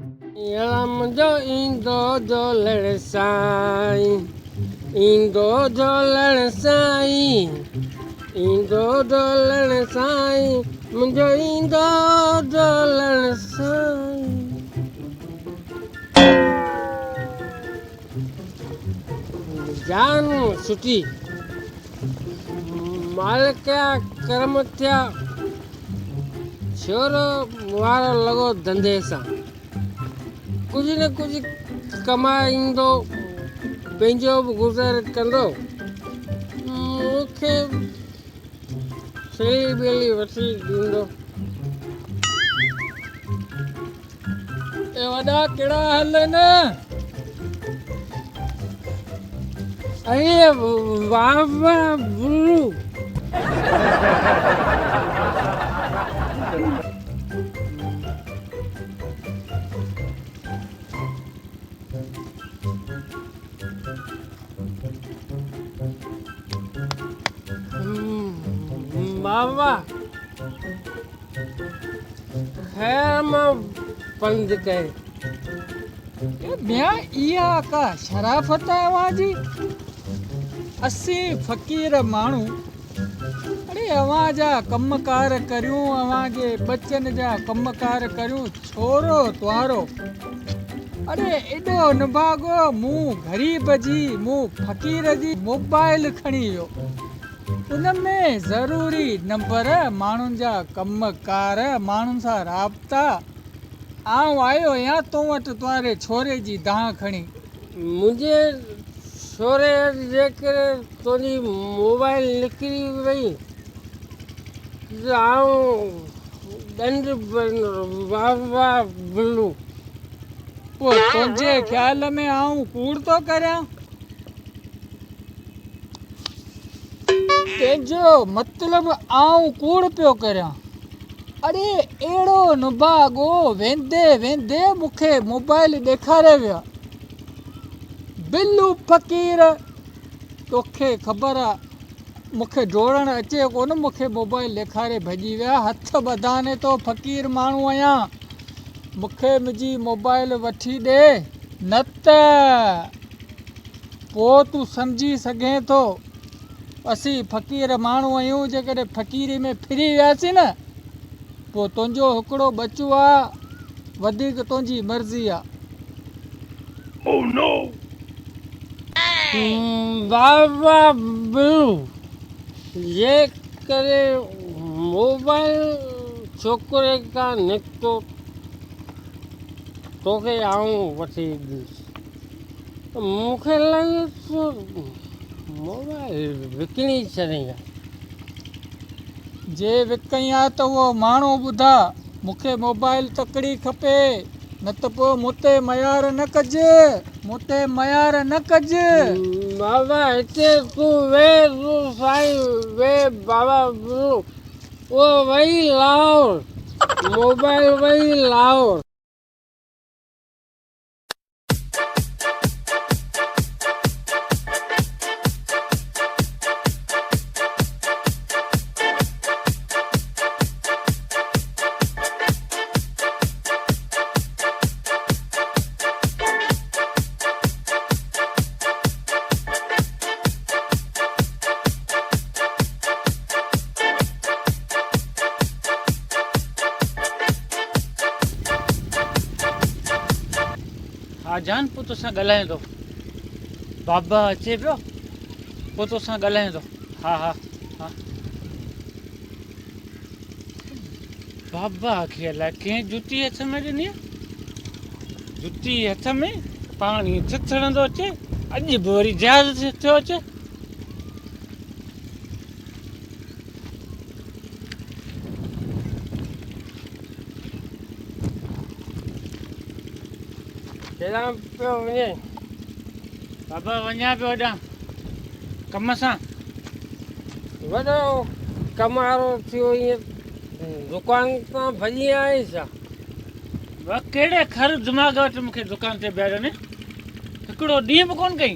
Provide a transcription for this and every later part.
मुंहिंजो ईंदो झोलण साईं, ईंदो झोलण साईं, ईंदो झोलण साईं, मुंहिंजो ईंदो झोलण साईं। जान सुठी मालिक जा कर्म थिया, छोरो वारो लॻो धंधे सां, कुझु न कुझु कमाईंदो, पंहिंजो बि गुज़र कंदो, मूंखे थेली ॿेली वठी ॾींदो। ए वॾा कहिड़ा हाल आहिनि? अरे वाह वाह बुल्लू, बाबा खैर मां बंद कई। ॿिया इहा का शराफ़त आहे अव्हां जी? असीं फ़क़ीर माण्हू अड़े अव्हां जा कमकार करियूं, अव्हां जे बचनि जा कमकार करियूं, छोरो तुआरो अड़े एॾो निभागो, मूं ग़रीब जी मूं फ़क़ीर जी मोबाइल खणी वियो, उन में ज़रूरी नंबर, माण्हुनि जा कमकार, माण्हुनि सां राब्ता। आउं आयो आहियां तो वटि तुंहिंजे छोरे जी दाह खणी। मुंहिंजे छोरे जे करे तुंहिंजी मोबाइल निकिरी वई त आऊं ॾंड वाह वाह बुल्लू। पोइ तुंहिंजे ख़्याल में आउं कूड़ थो करियां? तंहिंजो मतिलबु आउं कूड़ पियो करियां? अड़े अहिड़ो नुभागो वेंदे वेंदे मूंखे मोबाइल ॾेखारे विया। बिल्लू फ़क़ीर, तोखे ख़बर आहे मूंखे जोड़णु अचे कोन, मूंखे मोबाइल ॾेखारे भॼी विया। हथ ॿधाने तो फ़क़ीर माण्हू आहियां, मूंखे मुंहिंजी मोबाइल वठी ॾे, न त पोइ तूं सम्झी सघें थो असीं फ़क़ीर माण्हू आहियूं, जेकॾहिं फ़क़ीरी में फिरी वियासीं न पोइ तुंहिंजो हिकिड़ो बचो आहे, वधीक तुंहिंजी मर्ज़ी आहे। वाह वाह बुल्लू, जे करे मोबाइल छोकिरे खां निकितो तोखे आऊं वठी ॾींदुसि। मूंखे लॻे थो मोबाइल विकिणी छॾींदा। जे विकई आहे त उहो माण्हू ॿुधा, मूंखे मोबाइल तकड़ी खपे, न त पोइ मूं ते मयार न कजे, मूं ते मयार न कजे। बाबा हिते तूं वेह, तूं साईं वेह बाबा बुल्लू, उहो वई लाहौर, मोबाइल वई लाहौर। हा जान, पोइ तोसां ॻाल्हायां थो, बाबा अचे पियो, पोइ तोसां ॻाल्हायां थो। हा हा हा, बाबा खे अलाए कंहिं जुती हथ में ॾिनी आहे, जुती हथ में पाणी थिथड़ंदो अचे, अॼु बि वरी जहाज़ थियो अचे। केॾां पियो वञे? बाबा वञा पियो होॾां कम सां। वॾो कमारो थियो, ईअं दुकान तां भॼी आहीं छा? कहिड़े खर दिमाग़ वटि मूंखे दुकान ते बीहारियो, हिकिड़ो ॾींहुं बि कोन कई।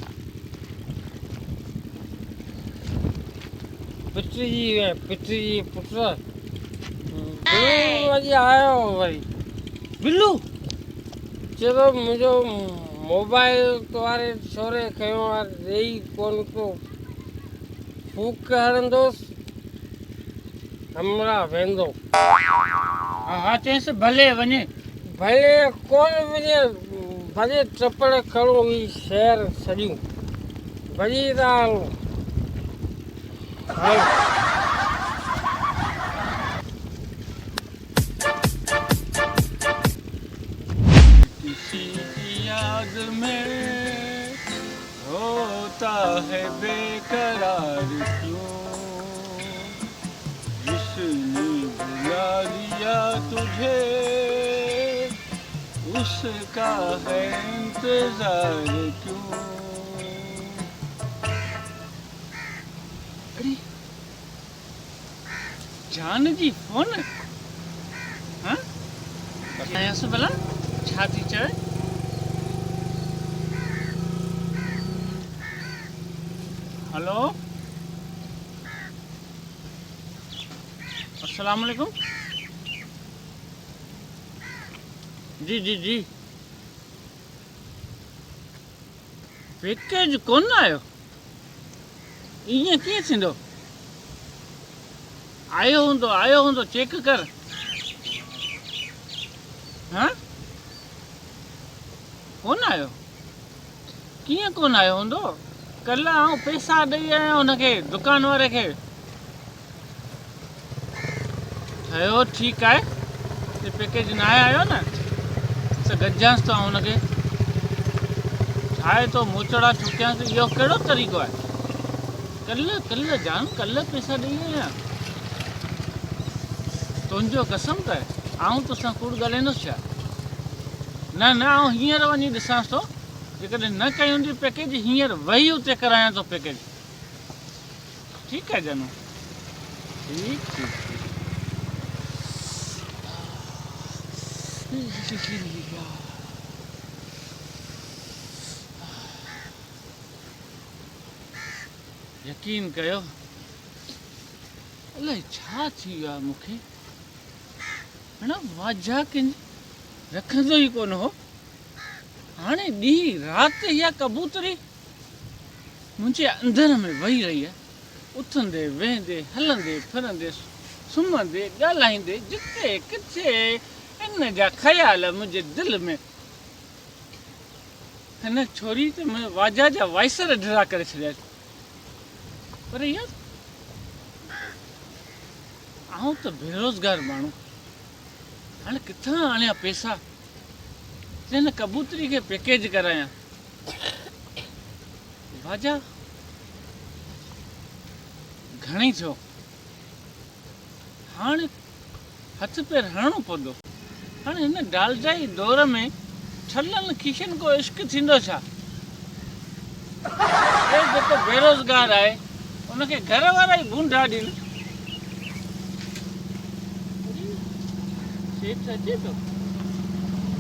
पिटजी पुट अॼु आयो वरी। बिल्लू चलो मुंहिंजो मोबाइल वारे छोरे खयो आहे ॾेई कोन थो फूक हणंदोसि हमरा वेंदो हा हा चइसि भले वञे भले कोन वञे भले चपड़ खणो ही शहर सॼियूं भॼी था हलूं हल। किसी की याद में होता है बेकरार क्यों जिसने बुला लिया तुझे उसका है इंतजार क्यों। अरे जान जी फोन हाँ बताया से भला छा थी चए हेलो अस्सलाम वालेकुम जी जी जी पैकेज कोन आयो ईअं कीअं थींदो आयो हूंदो चेक कर हाँ कोन आयो कीअं कोन आयो हूंदो कल्ह आउं पैसा ॾेई आहियां हुनखे दुकान वारे खे ठहियो ठीकु आहे ते पैकेज न आयो न त गॾिजांसि थो हुनखे ठाहे थो मोचड़ा चुकियांसि इहो कहिड़ो तरीक़ो आहे कल्ह जान कल्ह पैसा ॾेई आहियां तुंहिंजो कसम त आउं तोसां कूड़ ॻाल्हाईंदुसि छा न आउं हींअर वञी ॾिसांसि थो जेकॾहिं न कई हूंदी पैकेज हींअर वेही उते करायां थो पैकेज ठीकु आहे जानू ठीकु यकीन कयो अलाए छा थी वियो आहे मूंखे हाणे वाजा किन रखंदो ई कोन हो हाणे ॾींहुं राति इहा कबूतरी मुंहिंजे अंदर में वेही रही आहे उथंदे वेहंदे हलंदे फिरंदे सुम्हंदे ॻाल्हाईंदे जिते किथे इन जा ख़्याल मुंहिंजे दिलि में हिन छोरी त वाजा जा वाइसर ढिरा करे छॾिया पर यार आउं त बेरोज़गार माण्हू हाणे किथां आणिया पैसा हिन कबूतरी खे पैकेज करायां वाजा घणेई थियो हाणे हथ पेर हणणो पवंदो हाणे हिन डालजाई दौर में छलनि खीशनि को इश्क थींदो छा हे जेको बेरोज़गार आहे उनखे घर वारा ई बूंढा ॾियनि सेठ अचे थो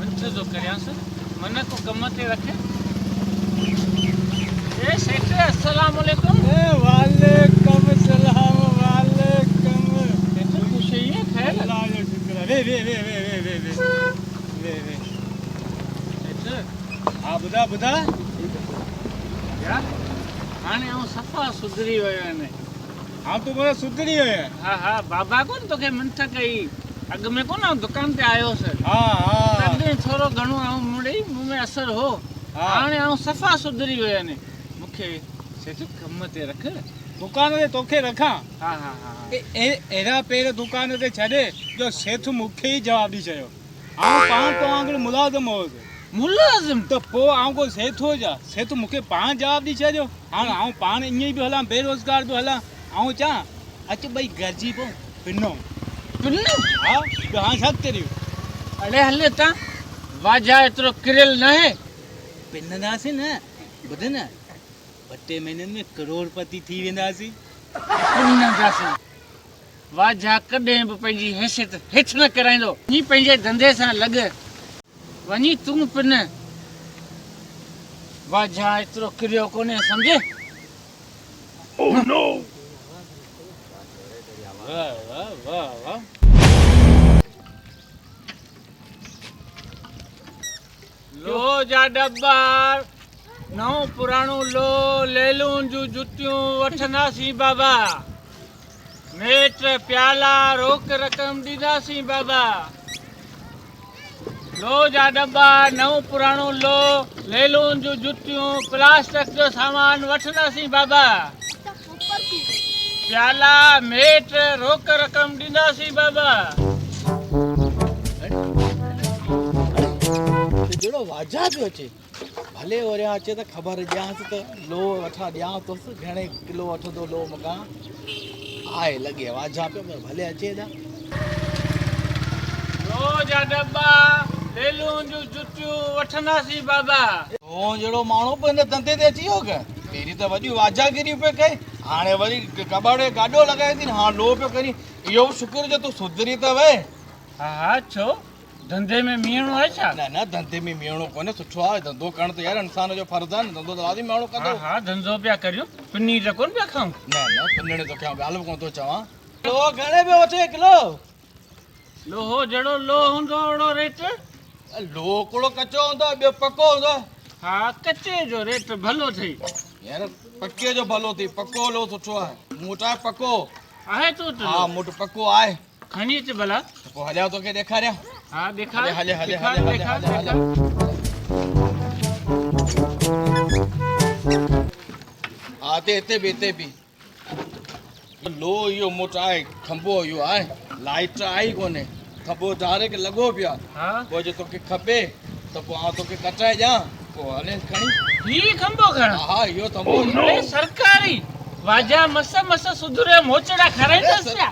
मंथ थो करियांसि मन को कम ते रखे ए सेठ अस्सलाम वालेकुम वालेकुम सलाम वालेकुम सेठ ख़ुशि है खैर अल्लाह जो शुक्र है वे सेठ हा ॿुधा यार हाणे आउं सफ़ा सुधरी वियो आहियां हाँ तू बोला सुधरी है हा बाबा कोन तोखे मंथ कई अॻु में कोन आउं दुकान ते आयोसि हाँ तॾहिं थोरो घणो आउं मुड़े मूं में असरु हो हाणे आउं सफ़ा सुधरी वियो आहियां मूंखे सेठ कम ते रख दुकान ते तोखे रखां हा अहिड़ा पेर दुकान ते छॾे जो सेठ मूंखे ई जवाब ॾेई चयो आउं पाण तो वांगुरु मुलाज़िम हुउसि मुलाज़िम त पोइ आउं को सेठ हो जा सेठ मूंखे पाण जवाब ॾेई छॾियो हाणे आउं पाण ईअं ई पियो हलां बेरोज़गार पियो हलां आउं चवां अचु ॿई गॾिजी पऊं पिनो पिनो हा हाणे छा करियूं अड़े हले तां वाजा एतिरो किरियल न आहे पिनंदासीं न ॿुध न ॿ टे महीननि में करोड़पति थी वेंदासीं पिनंदासीं वाजा कॾहिं बि पंहिंजी हैसियत हेठि न कराईंदो वञी पंहिंजे धंधे सां लॻ वञी तूं पिन वाजा एतिरो किरियो कोन्हे सम्झे वाह वाह वाह वाह लो जा डब्बा नओं पुराणो लो लेलूं जूं जुतियूं वठंदासीं बाबा नेट प्याला रोक रक़म ॾींदासीं बाबा लो जा डब्बा नओं पुराणो लो लेलूं जूं जुतियूं प्लास्टिक जो सामान वठंदासीं बाबा प्याला मेट रोक रक़म ॾींदासीं बाबा जहिड़ो वाजा पियो अचे भले वरियां अचे त ख़बर ॾियांसि त लो वठां ॾियां तोसि घणे किलो वठंदो लो मका आहे लॻे वाजा पियो पर भले अचे त लो जा डब्बा लेलूं जूं जुतियूं वठंदासीं बाबा तो जहिड़ो माण्हू बि हिन धंधे ते अची वियो के पहिरीं त वॾियूं वाजागिरियूं पियो कई हाणे वरी कबाड़े गाॾो लॻाए थी हाणे लो पियो करी इहो बि शुक्र जो तूं सुधरी त वए हा हा छो धंधे में मीणो आहे छा न न धंधे में मियणो कोन्हे सुठो आहे धंधो करणु त यार इंसान जो फर्ज़ु आहे न धंधो त लाज़मी माण्हू हा कंदो हा धंधो पिया करियूं पिनी त कोन पिया खाऊं न न पिनणे तो क्या ॻाल्हि बि कोन थो चवां लो घणे पियो वठे किलो लोहो जहिड़ो लो हूंदो ओड़ो रेट लो हिकिड़ो कचो हूंदो ॿियो पको हूंदो हा कचे जो रेट भलो अथई यार पके जो भलो थी पको लो सुठो आहे मूं वटि आहे पको आहे तूं हा मूं वटि पको आहे खणी अच भला त पोइ हलिया तोखे ॾेखारियां हा ॾेखार हले हले ॾेखार, हले हले ॾेखार, हले हले हा हिते बि लो इहो मूं वटि आहे खंबो इहो आहे लाइट आई कोन्हे खंबो डायरेक्ट लॻो पियो आहे हा पोइ जे तोखे खपे त पोइ आउं तोखे कटाए ॾियां पोइ हले खणी ही खंबो खण हा इहो खंबो अरे सरकारी वाजा मस सुधरे मोचड़ा खराईंदसि छा?